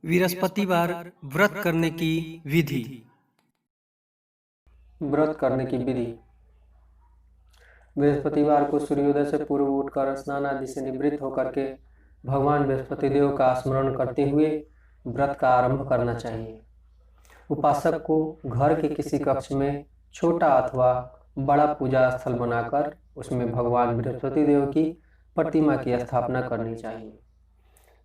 बृहस्पतिवार व्रत करने की विधि। व्रत करने की विधि। बृहस्पतिवार को सूर्योदय से पूर्व उठकर स्नान आदि से निवृत्त होकर के भगवान बृहस्पति देव का स्मरण करते हुए व्रत का आरंभ करना चाहिए। उपासक को घर के किसी कक्ष में छोटा अथवा बड़ा पूजा स्थल बनाकर उसमें भगवान बृहस्पति देव की प्रतिमा की स्थापना करनी चाहिए।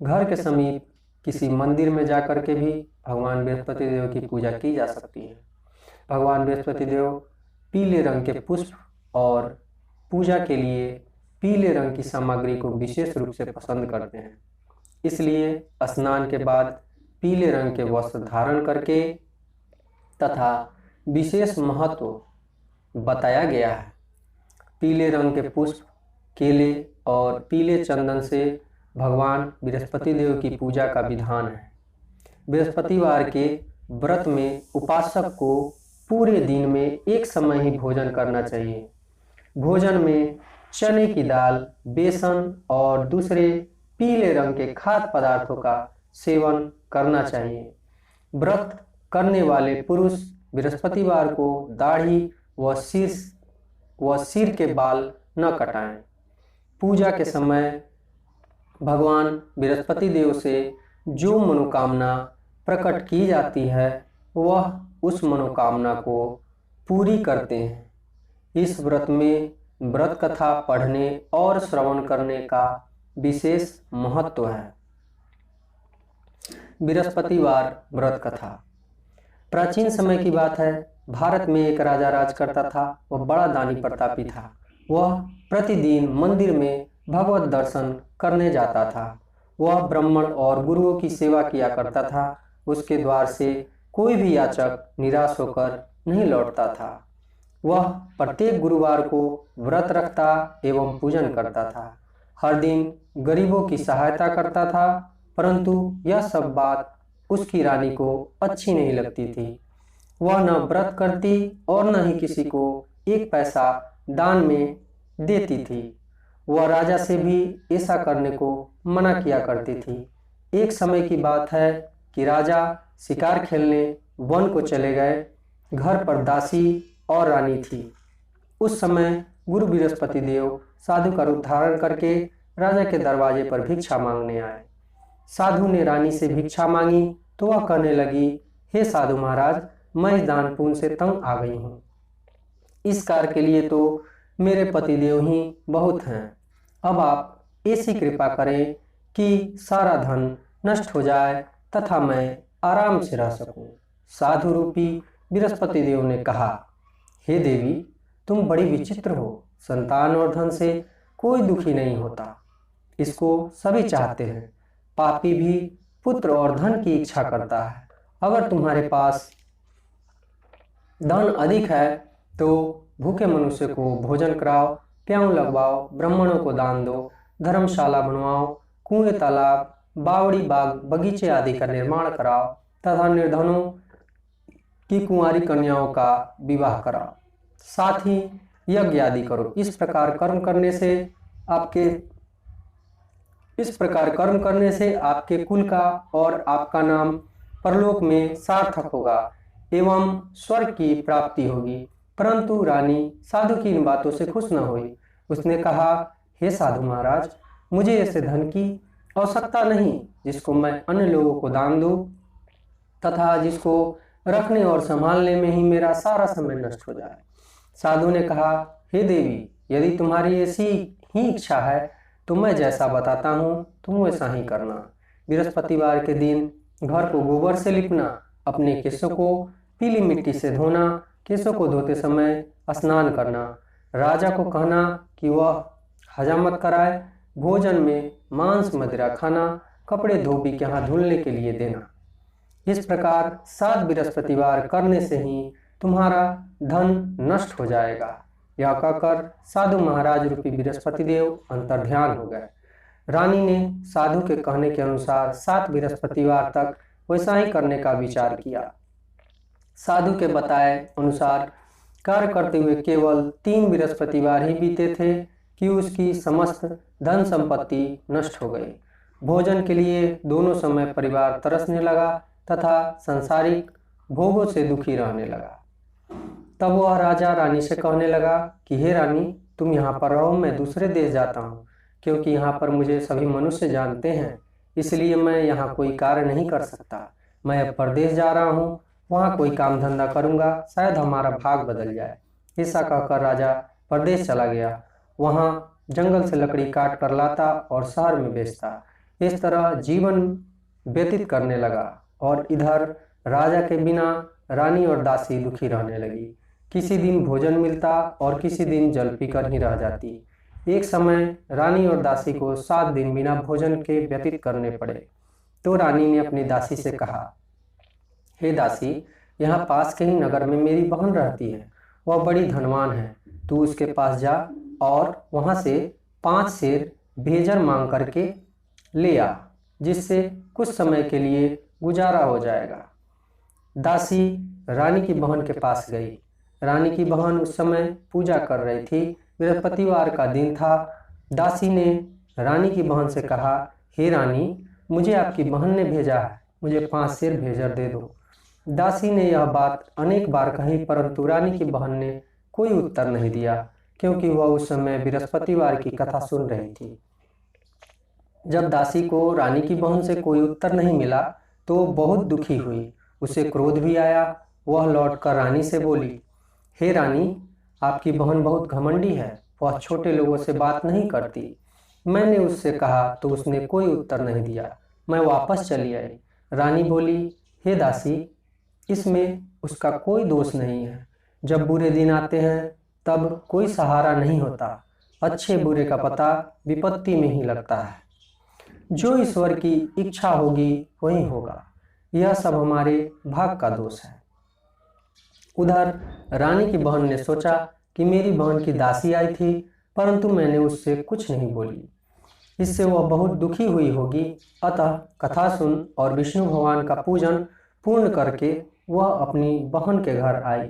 घर के समीप किसी मंदिर में जाकर के भी भगवान बृहस्पति देव की पूजा की जा सकती है। भगवान बृहस्पति देव पीले रंग के पुष्प और पूजा के लिए पीले रंग की सामग्री को विशेष रूप से पसंद करते हैं। इसलिए स्नान के बाद पीले रंग के वस्त्र धारण करके तथा विशेष महत्व बताया गया है। पीले रंग के पुष्प, केले और पीले चंदन से भगवान बृहस्पति देव की पूजा का विधान है। बृहस्पतिवार के व्रत में उपासक को पूरे दिन में एक समय ही भोजन करना चाहिए। भोजन में चने की दाल, बेसन और दूसरे पीले रंग के खाद्य पदार्थों का सेवन करना चाहिए। व्रत करने वाले पुरुष बृहस्पतिवार को दाढ़ी व सिर के बाल न कटाएं। पूजा के समय भगवान बृहस्पति देव से जो मनोकामना प्रकट की जाती है वह उस मनोकामना को पूरी करते हैं। इस व्रत में व्रत कथा पढ़ने और श्रवण करने का विशेष महत्व है। बृहस्पतिवार व्रत कथा। प्राचीन समय की बात है। भारत में एक राजा राज करता था। वह बड़ा दानी प्रतापी था। वह प्रतिदिन मंदिर में भगवत दर्शन करने जाता था। वह ब्राह्मण और गुरुओं की सेवा किया करता था। उसके द्वार से कोई भी याचक निराश होकर नहीं लौटता था। वह प्रत्येक गुरुवार को व्रत रखता एवं पूजन करता था। हर दिन गरीबों की सहायता करता था, परंतु यह सब बात उसकी रानी को अच्छी नहीं लगती थी। वह न व्रत करती और न ही किसी को एक पैसा दान में देती थी। वह राजा से भी ऐसा करने को मना किया करती थी। एक समय की बात है कि राजा शिकार खेलने वन को चले गए। घर पर दासी और रानी थी। उस समय गुरु बृहस्पति देव साधु का रूप धारण करके राजा के दरवाजे पर भिक्षा मांगने आए। साधु ने रानी से भिक्षा मांगी तो वह कहने लगी, हे साधु महाराज, मैं इस दान पुण्य से तंग आ गई हूँ। इस कार्य के लिए तो मेरे पतिदेव ही बहुत हैं। अब आप ऐसी कृपा करें कि सारा धन नष्ट हो जाए तथा मैं आराम से रह सकूं। साधु रूपी बृहस्पति देव ने कहा, हे देवी, तुम बड़ी विचित्र हो। संतान और धन से कोई दुखी नहीं होता, इसको सभी चाहते हैं। पापी भी पुत्र और धन की इच्छा करता है। अगर तुम्हारे पास धन अधिक है तो भूखे मनुष्य को भोजन कराओ, प्याऊ लगवाओ, ब्राह्मणों को दान दो, धर्मशाला बनवाओ, कुएं, तालाब, बावड़ी, बाग, बगीचे आदि का निर्माण कराओ तथा निर्धनों की कुंवारी कन्याओं का विवाह कराओ। साथ ही यज्ञ आदि करो। इस प्रकार कर्म करने से आपके कुल का और आपका नाम परलोक में सार्थक होगा एवं स्वर्ग की प्राप्ति होगी। परंतु रानी साधु की इन बातों से खुश न हुई। उसने कहा, हे साधु महाराज, मुझे ऐसे धन की आवश्यकता नहीं जिसको मैं अन्य लोगों को दान दूं तथा जिसको रखने और संभालने में ही मेरा सारा समय नष्ट हो जाए। साधु ने कहा, हे देवी, यदि तुम्हारी ऐसी ही इच्छा है तो मैं जैसा बताता हूँ तुम वैसा ही करना। बृहस्पतिवार के दिन घर को गोबर से लिपना, अपने केशों को पीली मिट्टी से धोना, केशों को धोते समय स्नान करना, राजा को कहना कि वह हजामत कराए, भोजन में मांस मदिरा खाना, कपड़े धोबी के हाथ धुलने के लिए देना। इस प्रकार 7 बृहस्पतिवार करने से ही तुम्हारा धन नष्ट हो जाएगा। यह कहकर साधु महाराज रूपी बृहस्पति देव अंतर्ध्यान हो गए। रानी ने साधु के कहने के अनुसार 7 बृहस्पतिवार तक वैसा ही करने का विचार किया। साधु के बताए अनुसार कार्य करते हुए केवल 3 बृहस्पतिवार ही बीते थे कि उसकी समस्त धन संपत्ति नष्ट हो गई। भोजन के लिए दोनों समय परिवार तरसने लगा तथा सांसारिक भोगों से दुखी रहने लगा। तब वह राजा रानी से कहने लगा कि हे रानी, तुम यहाँ पर रहो, मैं दूसरे देश जाता हूँ, क्योंकि यहाँ पर मुझे सभी मनुष्य जानते हैं, इसलिए मैं यहाँ कोई कार्य नहीं कर सकता। मैं अब परदेश जा रहा हूँ, वहाँ कोई काम धंधा करूँगा, शायद हमारा भाग बदल जाए। ऐसा कहकर राजा परदेश चला गया। वहाँ जंगल से लकड़ी काट कर लाता और शहर में बेचता। इस तरह जीवन व्यतीत करने लगा और इधर राजा के बिना रानी और दासी दुखी रहने लगी। किसी दिन भोजन मिलता और किसी दिन जल पीकर ही रह जाती। एक समय रानी और दासी को 7 दिन बिना भोजन के व्यतीत करने पड़े। तो रानी ने अपनी दासी से कहा, हे दासी, यहाँ पास के ही नगर में मेरी बहन रहती है, वह बड़ी धनवान है। तू उसके पास जा और वहाँ से 5 सेर भेजर मांग करके ले आ, जिससे कुछ समय के लिए गुजारा हो जाएगा। दासी रानी की बहन के पास गई। रानी की बहन उस समय पूजा कर रही थी। बृहस्पतिवार का दिन था। दासी ने रानी की बहन से कहा, हे रानी, मुझे आपकी बहन ने भेजा है, मुझे 5 सेर भेजर दे दो। दासी ने यह बात अनेक बार कही, परंतु रानी की बहन ने कोई उत्तर नहीं दिया, क्योंकि वह उस समय बृहस्पतिवार की कथा सुन रही थी। जब दासी को रानी की बहन से कोई उत्तर नहीं मिला तो बहुत दुखी हुई। उसे क्रोध भी आया। वह लौटकर रानी से बोली, हे रानी, आपकी बहन बहुत घमंडी है, वह छोटे लोगों से बात नहीं करती। मैंने उससे कहा तो उसने कोई उत्तर नहीं दिया, मैं वापस चली आई। रानी बोली, हे दासी, इसमें उसका कोई दोष नहीं है। जब बुरे दिन आते हैं तब कोई सहारा नहीं होता। अच्छे बुरे का पता विपत्ति में ही लगता है। जो ईश्वर की इच्छा होगी वही होगा। यह सब हमारे भाग का दोष है। उधर रानी की बहन ने सोचा कि मेरी बहन की दासी आई थी, परंतु मैंने उससे कुछ नहीं बोली, इससे वह बहुत दुखी हुई होगी। अतः कथा सुन और विष्णु भगवान का पूजन पूर्ण करके वह अपनी बहन के घर आई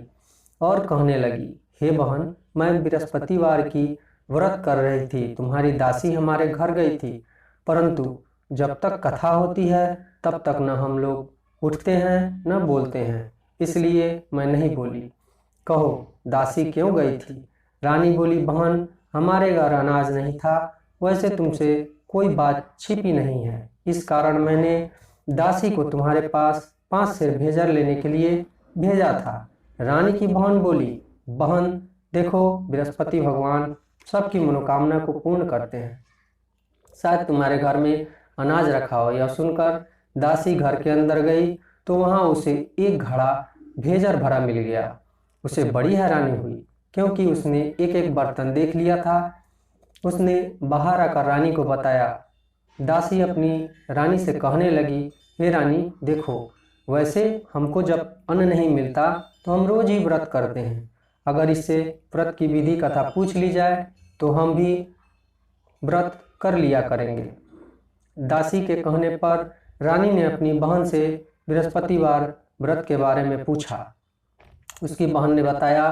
और कहने लगी, हे बहन, मैं बृहस्पतिवार की व्रत कर रही थी, तुम्हारी दासी हमारे घर गई थी, परंतु जब तक कथा होती है तब तक न हम लोग उठते हैं न बोलते हैं, इसलिए मैं नहीं बोली। कहो, दासी क्यों गई थी? रानी बोली, बहन, हमारे घर अनाज नहीं था, वैसे तुमसे कोई बात छिपी नहीं है, इस कारण मैंने दासी को तुम्हारे पास 5 सेर भेजर लेने के लिए भेजा था। रानी की बहन बोली, बहन देखो, बृहस्पति भगवान सबकी मनोकामना को पूर्ण करते हैं, शायद तुम्हारे घर में अनाज रखा हो। यह सुनकर दासी घर के अंदर गई तो वहां उसे एक घड़ा भेजर भरा मिल गया। उसे बड़ी हैरानी हुई, क्योंकि उसने एक एक बर्तन देख लिया था। उसने बाहर आकर रानी को बताया। दासी अपनी रानी से कहने लगी, हे रानी देखो, वैसे हमको जब अन्न नहीं मिलता तो हम रोज ही व्रत करते हैं। अगर इससे व्रत की विधि कथा पूछ ली जाए तो हम भी व्रत कर लिया करेंगे। दासी के कहने पर रानी ने अपनी बहन से बृहस्पतिवार व्रत के बारे में पूछा। उसकी बहन ने बताया,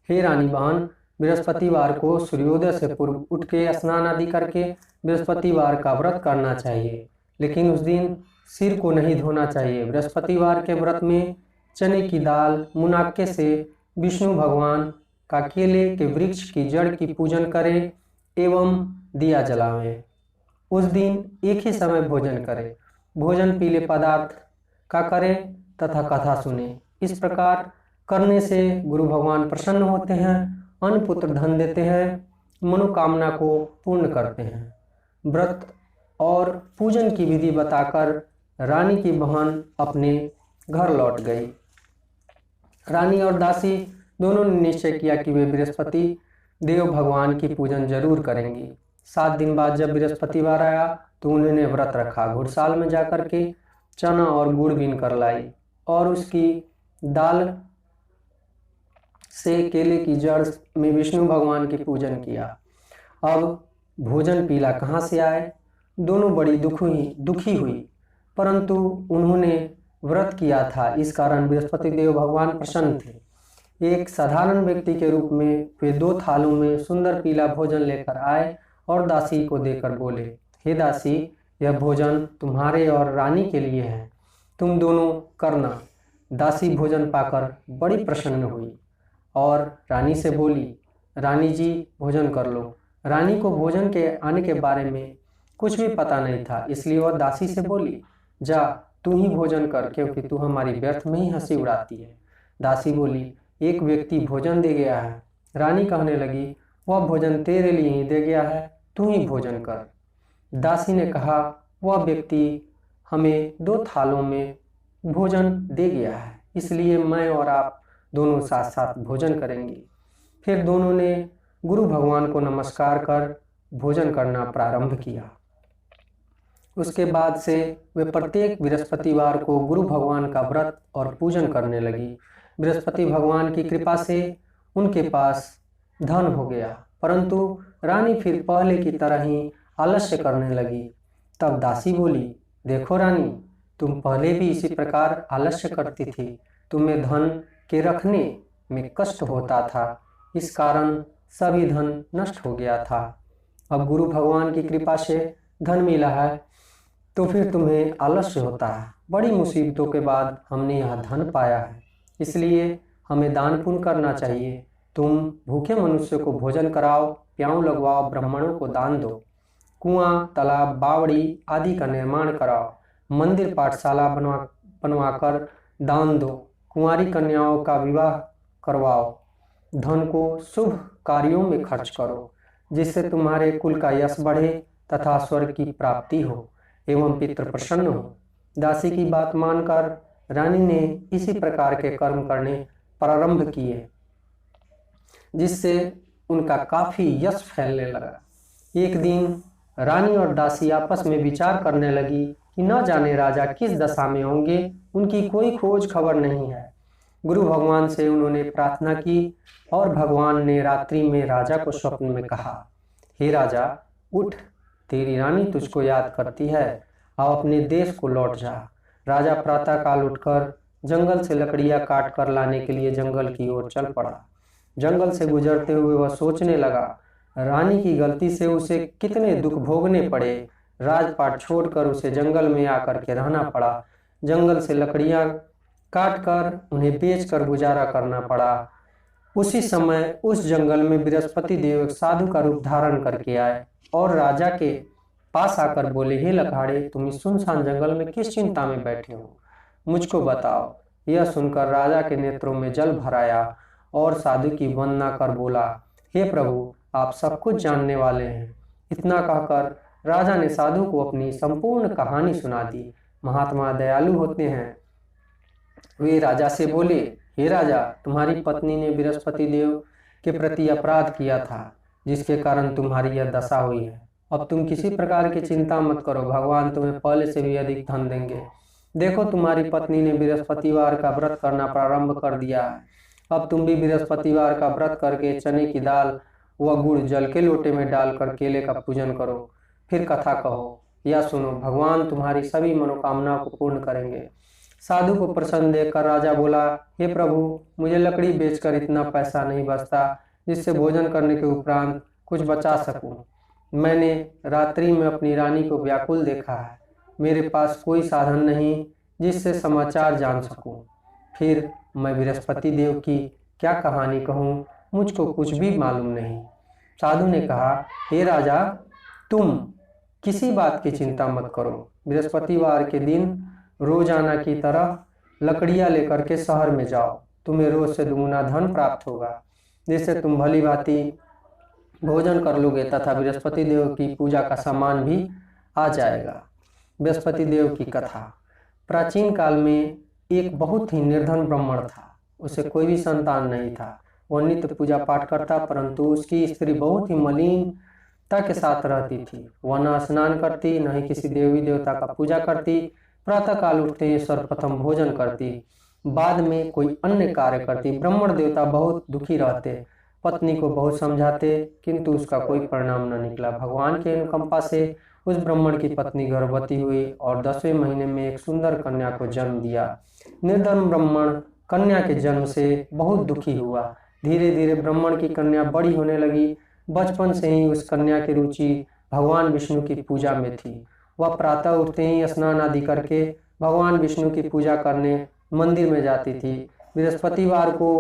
हे रानी बहन, बृहस्पतिवार को सूर्योदय से पूर्व उठ के स्नान आदि करके बृहस्पतिवार का व्रत करना चाहिए, लेकिन उस दिन सिर को नहीं धोना चाहिए। बृहस्पतिवार के व्रत में चने की दाल मुनाक्के से विष्णु भगवान का केले के वृक्ष की जड़ की पूजन करें एवं दिया जलावें। उस दिन एक ही समय भोजन करें। भोजन पीले पदार्थ का करें तथा कथा सुने। इस प्रकार करने से गुरु भगवान प्रसन्न होते हैं, अन्न पुत्र धन देते हैं, मनोकामना को पूर्ण करते हैं। व्रत और पूजन की विधि बताकर रानी की बहन अपने घर लौट गई। रानी और दासी दोनों ने निश्चय किया कि वे बृहस्पति देव भगवान की पूजन जरूर करेंगी। 7 दिन बाद जब बृहस्पतिवार आया तो उन्होंने व्रत रखा। घुड़साल में जाकर के चना और गुड़ बीन कर लाई और उसकी दाल से केले की जड़ में विष्णु भगवान की पूजन किया। अब भोजन पीला कहाँ से आए? दोनों बड़ी दुखी हुई, परंतु उन्होंने व्रत किया था, इस कारण बृहस्पति देव भगवान प्रसन्न थे। एक साधारण व्यक्ति के रूप में वे 2 थालों में सुंदर पीला भोजन लेकर आए और दासी को देकर बोले, हे दासी, यह भोजन तुम्हारे और रानी के लिए है, तुम दोनों करना। दासी भोजन पाकर बड़ी प्रसन्न हुई और रानी से बोली, रानी जी भोजन कर लो। रानी को भोजन के आने के बारे में कुछ भी पता नहीं था, इसलिए वह दासी से बोली, जा तू ही भोजन कर, क्योंकि तू हमारी व्यर्थ में ही हंसी उड़ाती है। दासी बोली, एक व्यक्ति भोजन दे गया है। रानी कहने लगी, वह भोजन तेरे लिए ही दे गया है, तू ही भोजन कर। दासी ने कहा, वह व्यक्ति हमें 2 थालों में भोजन दे गया है, इसलिए मैं और आप दोनों साथ साथ भोजन करेंगे। फिर दोनों ने गुरु भगवान को नमस्कार कर भोजन करना प्रारंभ किया। उसके बाद से वे प्रत्येक बृहस्पतिवार को गुरु भगवान का व्रत और पूजन करने लगी। बृहस्पति भगवान की कृपा से उनके पास धन हो गया, परंतु रानी फिर पहले की तरह ही आलस्य करने लगी। तब दासी बोली, देखो रानी, तुम पहले भी इसी प्रकार आलस्य करती थी, तुम्हें धन के रखने में कष्ट होता था, इस कारण सभी धन नष्ट हो गया था। अब गुरु भगवान की कृपा से धन मिला है तो फिर तुम्हें आलस्य होता है। बड़ी मुसीबतों के बाद हमने यह धन पाया है, इसलिए हमें दान पुण्य करना चाहिए। तुम भूखे मनुष्य को भोजन कराओ, प्याऊ लगवाओ, ब्राह्मणों को दान दो, कुआं, तालाब, बावड़ी आदि का निर्माण कराओ, मंदिर पाठशाला बनवाकर दान दो, कुंवारी कन्याओं का विवाह करवाओ, धन को शुभ कार्यों में खर्च करो, जिससे तुम्हारे कुल का यश बढ़े तथा स्वर्ग की प्राप्ति हो एवं पितृ प्रसन्न हो। दासी की बात मानकर रानी ने इसी प्रकार के कर्म करने प्रारंभ किए, जिससे उनका काफी यश फैलने लगा। एक दिन रानी और दासी आपस में विचार करने लगी कि न जाने राजा किस दशा में होंगे, उनकी कोई खोज खबर नहीं है। गुरु भगवान से उन्होंने प्रार्थना की और भगवान ने रात्रि में राजा को स्वप्न में कहा, हे राजा, उठ, तेरी रानी तुझको याद करती है, अब अपने देश को लौट जा। राजा प्रातःकाल उठकर जंगल से लकड़ियां काट कर लाने के लिए जंगल की ओर चल पड़ा। जंगल से गुजरते हुए वह सोचने लगा, रानी की गलती से उसे कितने दुख भोगने पड़े। राजपाट छोड़कर उसे जंगल में आकर के रहना पड़ा। जंगल से लकड़ियां काट कर उन्हें बेचकर गुजारा करना पड़ा। उसी समय उस जंगल में बृहस्पति देव एक साधु का रूप धारण करके आए और राजा के पास आकर बोले, हे लखाड़े, तुम इस सुनसान जंगल में किस चिंता में बैठे हो, मुझको बताओ। यह सुनकर राजा के नेत्रों में जल भर आया और साधु की वंदना कर बोला, हे प्रभु, आप सब कुछ जानने वाले हैं। इतना कहकर राजा ने साधु को अपनी संपूर्ण कहानी सुना दी। महात्मा दयालु होते हैं। वे राजा से बोले, हे राजा, तुम्हारी पत्नी ने बृहस्पति देव के प्रति अपराध किया था, जिसके कारण तुम्हारी यह दशा हुई है। अब तुम किसी प्रकार की चिंता मत करो, भगवान तुम्हें पहले से भी अधिक धन देंगे। देखो, तुम्हारी पत्नी ने बृहस्पतिवार का व्रत करना प्रारंभ कर दिया है। अब तुम भी बृहस्पतिवार का व्रत करके चने की दाल व गुड़ जल के लोटे में डालकर केले का पूजन करो, फिर कथा कहो या सुनो, भगवान तुम्हारी सभी मनोकामनाओं को पूर्ण करेंगे। साधु को प्रसन्न देखकर राजा बोला, हे प्रभु, मुझे लकड़ी बेचकर इतना पैसा नहीं बचता जिससे भोजन करने के उपरांत कुछ बचा सकूं। मैंने रात्रि में अपनी रानी को व्याकुल देखा है। मेरे पास कोई साधन नहीं जिससे समाचार जान सकूं। फिर मैं बृहस्पति देव की क्या कहानी कहूं, मुझको कुछ भी मालूम नहीं। साधु ने कहा, हे राजा, तुम किसी बात की चिंता मत करो। बृहस्पतिवार के दिन रोजाना की तरह लकड़ियां लेकर के शहर में जाओ, तुम्हें रोज से दुगुना धन प्राप्त होगा, जिससे तुम भली भांति भोजन कर लोगे तथा बृहस्पति देव की पूजा का सामान भी आ जाएगा। बृहस्पति देव की कथा। प्राचीन काल में एक बहुत ही निर्धन ब्राह्मण था। उसे कोई भी संतान नहीं था। वह नित्य पूजा पाठ करता, परंतु उसकी स्त्री बहुत ही मलिनता के साथ रहती थी। वह न स्नान करती, न ही किसी देवी देवता का पूजा करती। प्रातः काल उठते ही सर्वप्रथम भोजन करती, बाद में कोई अन्य कार्य करती। ब्राह्मण देवता बहुत दुखी रहते, पत्नी को बहुत समझाते, किंतु उसका कोई परिणाम न निकला। भगवान के अनुकंपा से उस ब्राह्मण की पत्नी गर्भवती हुई और 10वें महीने में एक सुंदर कन्या को जन्म दिया। निर्धन ब्राह्मण कन्या के जन्म से बहुत दुखी हुआ। धीरे धीरे ब्राह्मण की कन्या बड़ी होने लगी। बचपन से ही उस कन्या की रुचि भगवान विष्णु की पूजा में थी। वह प्रातः उठते ही स्नान आदि करके भगवान विष्णु की पूजा करने मंदिर में जाती थी। बृहस्पतिवार को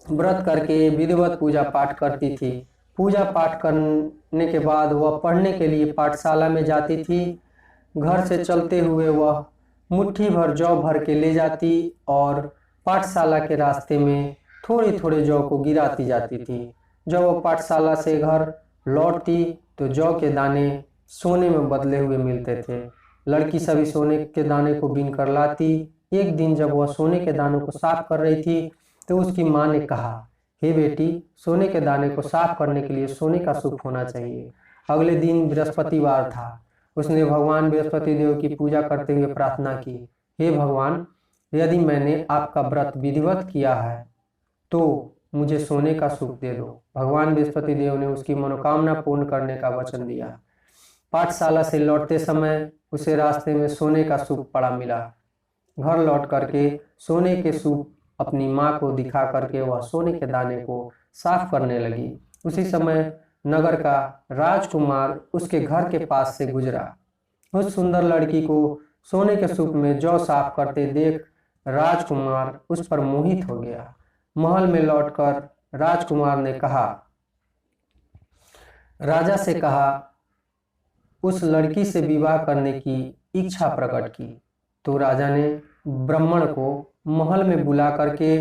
व्रत करके विधिवत पूजा पाठ करती थी। पूजा पाठ करने के बाद वह पढ़ने के लिए पाठशाला में जाती थी। घर से चलते हुए वह मुट्ठी भर जौ भर के ले जाती और पाठशाला के रास्ते में थोड़े थोड़े जौ को गिराती जाती थी। जब वह पाठशाला से घर लौटती तो जौ के दाने सोने में बदले हुए मिलते थे। लड़की सभी सोने के दाने को बीन कर लाती। एक दिन जब वह सोने के दानों को साफ कर रही थी तो उसकी माँ ने कहा, हे बेटी, सोने के दाने को साफ करने के लिए सोने का सूप होना चाहिए। अगले दिन बृहस्पतिवार था। उसने भगवान बृहस्पति देव की पूजा करते हुए प्रार्थना की, हे भगवान, यदि मैंने आपका व्रत विधिवत किया है तो मुझे सोने का सूप दे दो। भगवान बृहस्पति देव ने उसकी मनोकामना पूर्ण करने का वचन दिया। पाठशाला से लौटते समय उसे रास्ते में सोने का सूप पड़ा मिला। घर लौट करके सोने के सूप अपनी माँ को दिखा करके वह सोने के दाने को साफ करने लगी। उसी समय नगर का राजकुमार उसके घर के पास से गुजरा। उस सुंदर लड़की को सोने के सूप में जौ साफ करते देख राजकुमार उस पर मोहित हो गया। महल में लौटकर राजकुमार ने राजा से कहा, उस लड़की से विवाह करने की इच्छा प्रकट की। तो राजा ने ब्राह्मण को महल में बुला करके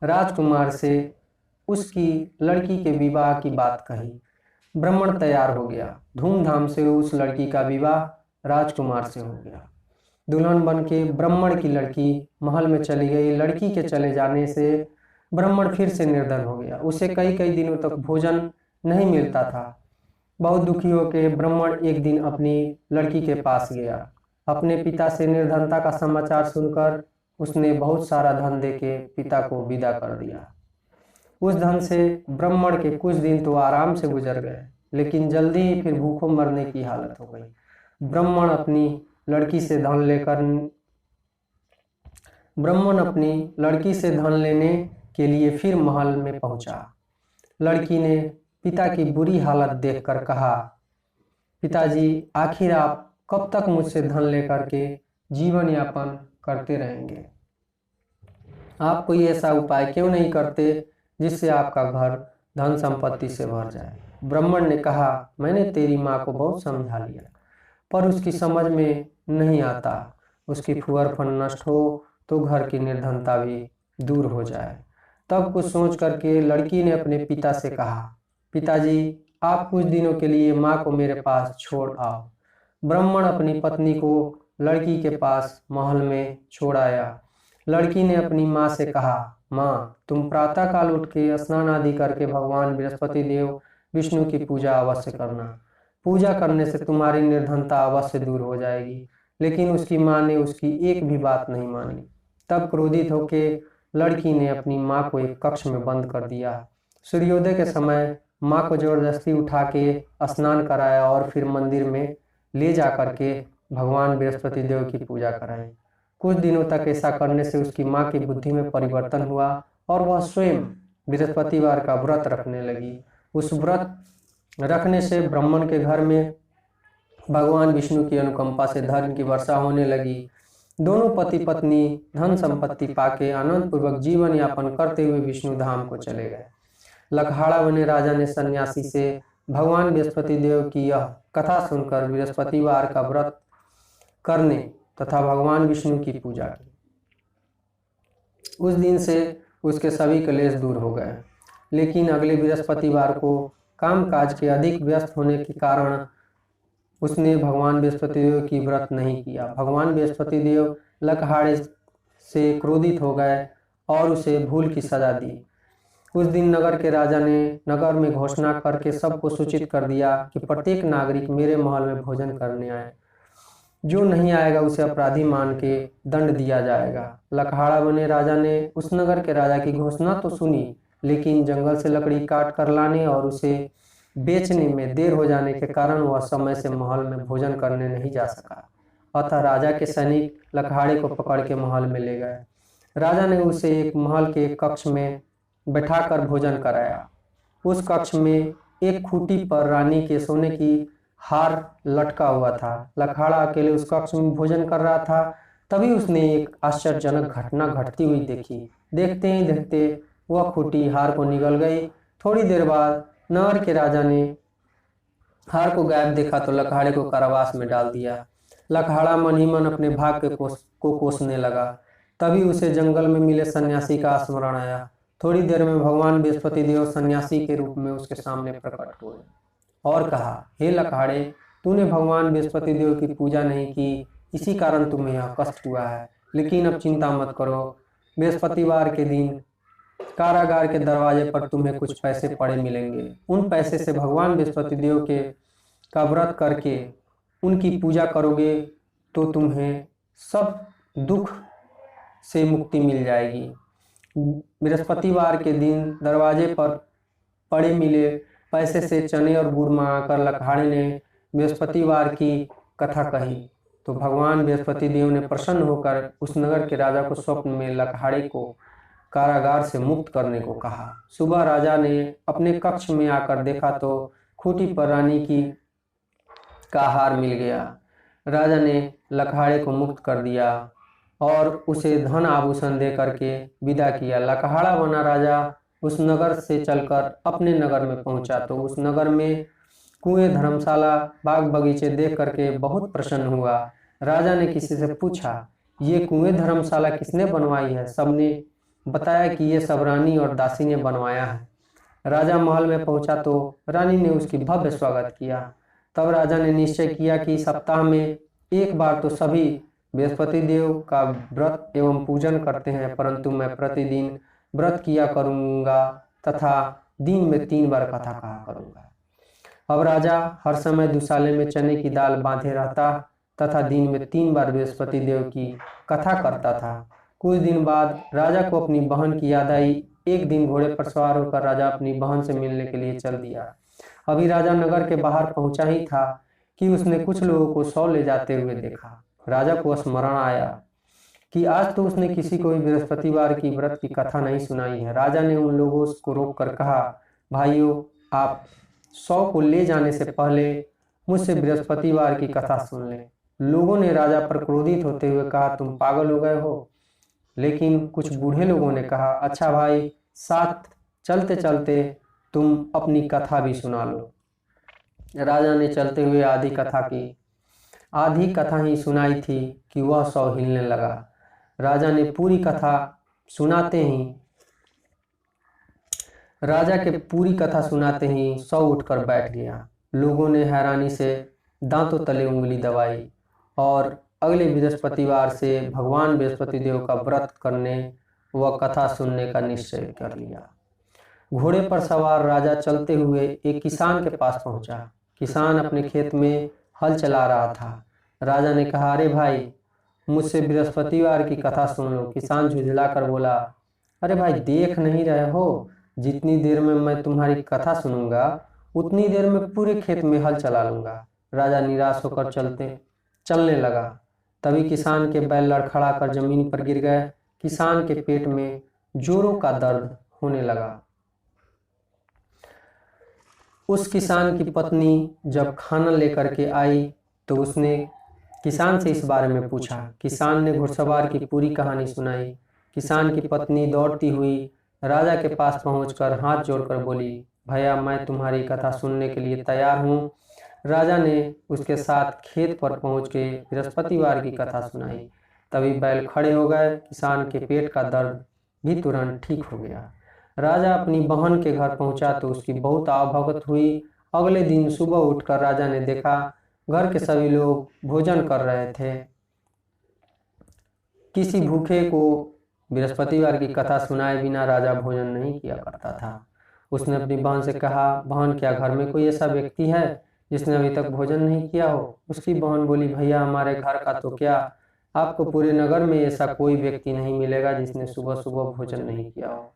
राजकुमार से उसकी लड़की के विवाह की बात कही। ब्राह्मण तैयार हो गया। धूमधाम से उस लड़की का विवाह राजकुमार से हो गया। दुल्हन बन के ब्राह्मण की लड़की महल में चली गई। लड़की के चले जाने से ब्राह्मण फिर से निर्धन हो गया। उसे कई कई दिनों तक भोजन नहीं मिलता था। बहुत दुखी होकर ब्राह्मण एक दिन अपनी लड़की के पास गया। अपने पिता से निर्धनता का समाचार सुनकर उसने बहुत सारा धन देके पिता को विदा कर दिया। उस धन से ब्राह्मण के कुछ दिन तो आराम से गुजर गए, लेकिन जल्दी ही फिर भूखों मरने की हालत हो गई। ब्राह्मण अपनी लड़की से धन लेने के लिए फिर महल में पहुंचा। लड़की ने पिता की बुरी हालत देखकर कहा, पिताजी, आखिर आप कब तक मुझसे धन लेकर के जीवन यापन करते रहेंगे? आप कोई ऐसा उपाय क्यों नहीं करते जिससे आपका घर धन संपत्ति से भर जाए? ब्राह्मण ने कहा, मैंने तेरी माँ को बहुत समझा लिया, पर उसकी समझ में नहीं आता। उसकी फुहरपन नष्ट हो तो घर की निर्धनता भी दूर हो जाए। तब कुछ सोच करके लड़की ने अपने पिता से कहा, पिताजी, आप कुछ दिनों के लिए माँ को मेरे पास छोड़ आओ। ब्राह्मण अपनी पत्नी को लड़की के पास महल में छोड़ आया। लड़की ने अपनी माँ से कहा, माँ, तुम प्रातः काल उठ के स्नान आदि करके भगवान बृहस्पति देव विष्णु की पूजा अवश्य करना। पूजा करने से तुम्हारी निर्धनता अवश्य दूर हो जाएगी। लेकिन उसकी माँ ने उसकी एक भी बात नहीं मानी। तब क्रोधित होकर लड़की ने अपनी माँ को एक कक्ष में बंद कर दिया। सूर्योदय के समय माँ को जबरदस्ती उठा के स्नान कराया और फिर मंदिर में ले जा करके भगवान बृहस्पति देव की पूजा कराई। कुछ दिनों तक ऐसा करने से उसकी माँ की बुद्धि में परिवर्तन हुआ और वह स्वयं बृहस्पतिवार का व्रत रखने लगी। उस व्रत रखने से ब्राह्मण के घर में भगवान विष्णु की अनुकंपा से धन की वर्षा होने लगी। दोनों पति पत्नी धन संपत्ति पाके आनंद पूर्वक जीवन यापन करते हुए विष्णु धाम को चले गए। लकहाड़ा बने राजा ने सन्यासी से भगवान बृहस्पति देव की यह कथा सुनकर बृहस्पतिवार का व्रत करने तथा भगवान विष्णु की पूजा की। उस दिन से उसके सभी क्लेश दूर हो गए। लेकिन अगले बृहस्पतिवार को कामकाज के अधिक व्यस्त होने के कारण उसने भगवान बृहस्पति देव की व्रत नहीं किया। भगवान बृहस्पति देव लकहाड़े से क्रोधित हो गए और उसे भूल की सजा दी। उस दिन नगर के राजा ने नगर में घोषणा करके सबको सूचित कर दिया कि प्रत्येक नागरिक मेरे महल में भोजन करने आए। जो नहीं आएगा उसे अपराधी मान के दंड दिया जाएगा। लकहाड़ा बने राजा ने उस नगर के राजा की घोषणा तो सुनी, लेकिन जंगल से लकड़ी काट कर लाने और उसे बेचने में देर हो जाने के कारण वह समय से महल में भोजन करने नहीं जा सका। अतः राजा के सैनिक लकहाड़े को पकड़ के महल में ले गए। राजा ने उसे एक महल के कक्ष में बैठाकर भोजन कराया। उस कक्ष में एक खूंटी पर रानी के सोने की हार लटका हुआ था। लखाड़ा अकेले उस कक्ष में भोजन कर रहा था। तभी उसने एक आश्चर्यजनक घटना घटती हुई देखी। देखते ही देखते वह खूंटी हार को निगल गई। थोड़ी देर बाद नगर के राजा ने हार को गायब देखा तो लखाड़े को कारावास में डाल दिया। लखाड़ा मन ही मन अपने भाग को कोसने लगा। तभी उसे जंगल में मिले सन्यासी का स्मरण आया। थोड़ी देर में भगवान बृहस्पति देव सन्यासी के रूप में उसके सामने प्रकट हुए और कहा, हे लखाड़े, तूने भगवान बृहस्पति देव की पूजा नहीं की, इसी कारण तुम्हें यह कष्ट हुआ है। लेकिन अब चिंता मत करो, बृहस्पतिवार के दिन कारागार के दरवाजे पर तुम्हें कुछ पैसे पड़े मिलेंगे। उन पैसे से भगवान बृहस्पति देव के का व्रत करके उनकी पूजा करोगे तो तुम्हें सब दुख से मुक्ति मिल जाएगी। बृहस्पतिवार के दिन दरवाजे पर पड़े मिले पैसे से चने और गुड़ मंगाकर लखाड़े ने बृहस्पतिवार की कथा कही तो भगवान बृहस्पति देव ने प्रसन्न होकर उस नगर के राजा को स्वप्न में लखाड़े को कारागार से मुक्त करने को कहा। सुबह राजा ने अपने कक्ष में आकर देखा तो खूंटी पर रानी की का हार मिल गया। राजा ने लखाड़े को मुक्त कर दिया और उसे धन आभूषण दे करके विदा किया। लखाड़ा बना राजा उस नगर से चलकर अपने नगर में पहुंचा तो उस नगर में कुएं, धर्मशाला, बाग बगीचे देख करके बहुत प्रसन्न हुआ। राजा ने किसी से पूछा, ये कुएं, धर्मशाला किसने बनवाई है? सबने बताया कि ये सब रानी और दासी ने बनवाया है। राजा महल में पहुंचा तो रानी ने उसकी भव्य स्वागत किया। तब राजा ने निश्चय किया कि सप्ताह में एक बार तो सभी बृहस्पति देव का व्रत एवं पूजन करते हैं, परंतु मैं प्रतिदिन व्रत किया करूंगा तथा दिन में 3 बार कथा कहा करूंगा। अब राजा हर समय दुशाले में चने की दाल बांधे रहता तथा दिन में 3 बार बृहस्पति देव की कथा करता था। कुछ दिन बाद राजा को अपनी बहन की याद आई। एक दिन घोड़े पर सवार होकर राजा अपनी बहन से मिलने के लिए चल दिया। अभी राजा नगर के बाहर पहुंचा ही था कि उसने कुछ लोगों को सौ ले जाते हुए देखा। राजा को स्मरण आया कि आज तो उसने किसी को भी बृहस्पतिवार की व्रत की कथा नहीं सुनाई है। राजा ने उन लोगों को रोककर कहा, भाइयों, आप 100 को ले जाने से पहले मुझसे बृहस्पतिवार की कथा सुन लें। लोगों ने राजा पर क्रोधित होते हुए कहा, तुम पागल हो गए हो। लेकिन कुछ बूढ़े लोगों ने कहा, अच्छा भाई, साथ चलते चलते तुम अपनी कथा भी सुना लो। राजा ने चलते हुए आधी कथा ही सुनाई थी कि वह 100 हिलने लगा। राजा ने पूरी कथा सुनाते ही 100 उठकर बैठ गया। लोगों ने हैरानी से दांतों तले उंगली दबाई और अगले बृहस्पतिवार से भगवान बृहस्पति देव का व्रत करने व कथा सुनने का निश्चय कर लिया। घोड़े पर सवार राजा चलते हुए एक किसान के पास पहुंचा। किसान अपने खेत में हल चला रहा था। राजा ने कहा, अरे भाई, मुझसे बृहस्पतिवार की कथा सुन लो। किसान झुंझलाकर बोला, अरे भाई, देख नहीं रहे हो, जितनी देर में मैं तुम्हारी कथा सुनूंगा उतनी देर में पूरे खेत में हल चला लूंगा। राजा निराश होकर चलने लगा। तभी किसान के बैल लड़खड़ा कर जमीन पर गिर गए। किसान के पेट में जोरों का दर्द होने लगा। उस किसान की पत्नी जब खाना लेकर के आई तो उसने किसान से इस बारे में पूछा। किसान ने घुड़सवार की पूरी कहानी सुनाई। किसान की पत्नी दौड़ती हुई राजा के पास पहुंचकर हाथ जोड़कर बोली, भैया, मैं तुम्हारी कथा सुनने के लिए तैयार हूँ। राजा ने उसके साथ खेत पर पहुंच के बृहस्पतिवार की कथा सुनाई। तभी बैल खड़े हो गए। किसान के पेट का दर्द भी तुरंत ठीक हो गया। राजा अपनी बहन के घर पहुंचा तो उसकी बहुत आवभगत हुई। अगले दिन सुबह उठकर राजा ने देखा घर के सभी लोग भोजन कर रहे थे। किसी भूखे को बृहस्पतिवार की कथा सुनाए बिना राजा भोजन नहीं किया करता था। उसने अपनी बहन से कहा, बहन, क्या घर में कोई ऐसा व्यक्ति है जिसने अभी तक भोजन नहीं किया हो? उसकी बहन बोली, भैया, हमारे घर का तो क्या, आपको पूरे नगर में ऐसा कोई व्यक्ति नहीं मिलेगा जिसने सुबह सुबह भोजन नहीं किया हो।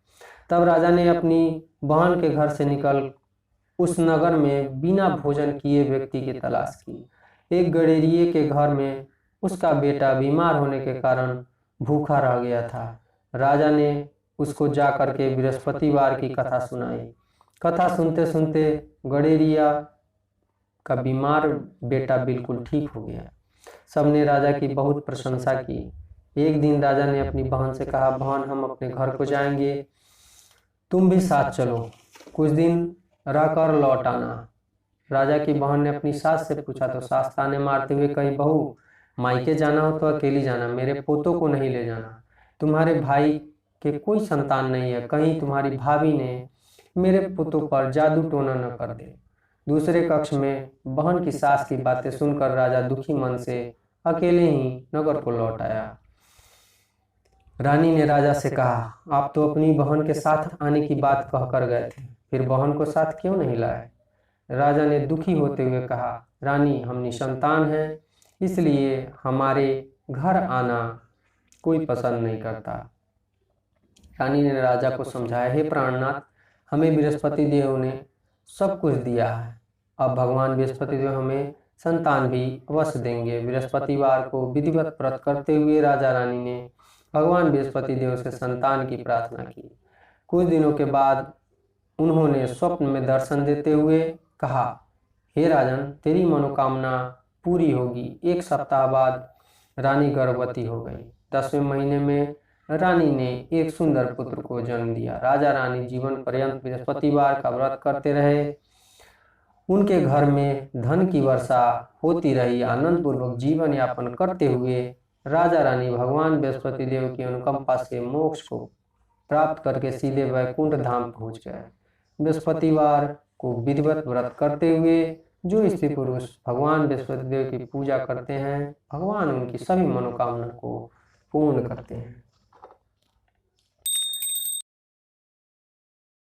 तब राजा ने अपनी बहन के घर से निकल उस नगर में बिना भोजन किए व्यक्ति की तलाश की। एक गडेरिये के घर में उसका बेटा बीमार होने के कारण भूखा रह गया था। राजा ने उसको जा करके बृहस्पतिवार की कथा सुनाई। कथा सुनते सुनते गडेरिया का बीमार बेटा बिल्कुल ठीक हो गया। सबने राजा की बहुत प्रशंसा की। एक दिन राजा ने अपनी बहन से कहा, बहन हम अपने घर को जाएंगे, तुम भी साथ चलो, कुछ दिन रहकर लौट आना। राजा की बहन ने अपनी सास से पूछा तो सास ताने मारते हुए कही, बहू मायके जाना हो तो अकेली जाना, मेरे पोतों को नहीं ले जाना। तुम्हारे भाई के कोई संतान नहीं है, कहीं तुम्हारी भाभी ने मेरे पुतों पर जादू टोना न कर दे। दूसरे कक्ष में बहन की सास की बातें सुनकर राजा दुखी मन से अकेले ही नगर को लौट आया। रानी ने राजा से कहा, आप तो अपनी बहन के साथ आने की बात कहकर गए थे, फिर बहन को साथ क्यों नहीं लाए? राजा ने दुखी होते हुए कहा, रानी हम निसंतान हैं, इसलिए हमारे घर आना कोई पसंद नहीं करता। रानी ने राजा को समझाया, हे प्राणनाथ, हमें बृहस्पति देव ने सब कुछ दिया है, अब भगवान बृहस्पति देव हमें संतान भी अवश्य देंगे। बृहस्पतिवार को विधिवत व्रत करते हुए राजा रानी ने भगवान बृहस्पति देव से संतान की प्रार्थना की। कुछ दिनों के बाद उन्होंने स्वप्न में दर्शन देते हुए कहा, हे राजन, तेरी मनोकामना पूरी होगी। एक सप्ताह बाद रानी गर्भवती हो गई। 10वें महीने में रानी ने एक सुंदर पुत्र को जन्म दिया। राजा रानी जीवन पर्यंत बृहस्पतिवार का व्रत करते रहे। उनके घर में धन की वर्षा होती रही। आनंद पूर्वक जीवन यापन करते हुए राजा रानी भगवान बृहस्पति देव की अनुकंपा से मोक्ष को प्राप्त करके सीधे वैकुंठ धाम पहुंच गए। बृहस्पतिवार को विधिवत व्रत करते हुए जो स्त्री पुरुष भगवान बृहस्पति देव की पूजा करते हैं, भगवान उनकी सभी मनोकामना को पूर्ण करते हैं।